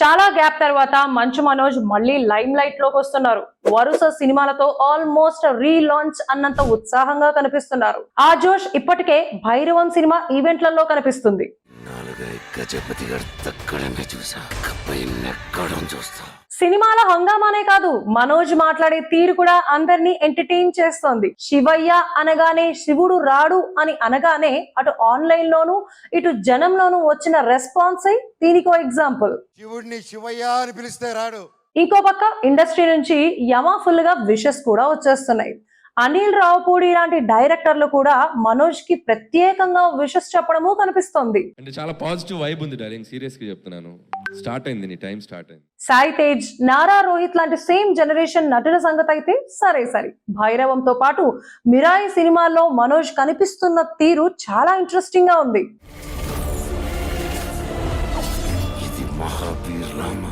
చాలా గ్యాప్ తర్వాత మంచు మనోజ్ మళ్ళీ లైమ్ లైట్ లోకి వస్తున్నారు. వరుస సినిమాలతో ఆల్మోస్ట్ రీలాంచ్ అన్నంత ఉత్సాహంగా కనిపిస్తున్నారు. ఆ జోష్ ఇప్పటికే భైరవం సినిమా ఈవెంట్లలో కనిపిస్తుంది. సినిమాల హంగామానే కాదు, మనోజ్ మాట్లాడే తీరు కూడా అందరినీ ఎంటర్టైన్ చేస్తోంది. శివయ్య అనగానే శివుడు రాడు అని అనగానే అటు ఆన్లైన్ లోను ఇటు జనంలోనూ వచ్చిన రెస్పాన్స్ దీనికో ఎగ్జాంపుల్. శివుడిని శివయ్య అని పిలిస్తే రాడు. ఇంకో పక్క ఇండస్ట్రీ నుంచి యమా ఫుల్ గా విషెస్ కూడా వచ్చేస్తున్నాయి. అనిల్ రావుపూడి లాంటి డైరెక్టర్లు కూడా మనోజ్ కి ప్రత్యేకంగా విషెస్ చెప్పడము కనిపిస్తోంది. అంటే చాలా పాజిటివ్ వైబ్ ఉంది డార్లింగ్, సీరియస్ గా చెప్తున్నాను. స్టార్ట్ అయింది, నీ టైం స్టార్ట్ అయింది. సాయి తేజ్, నారా రోహిత్ లాంటి సేమ్ జనరేషన్ నటుల సంగతి అయితే సరే. భైరవంతో పాటు మిరాయి సినిమాల్లో మనోజ్ కనిపిస్తున్న తీరు చాలా ఇంట్రెస్టింగ్ గా ఉంది. ఇది మహావీర్ రామ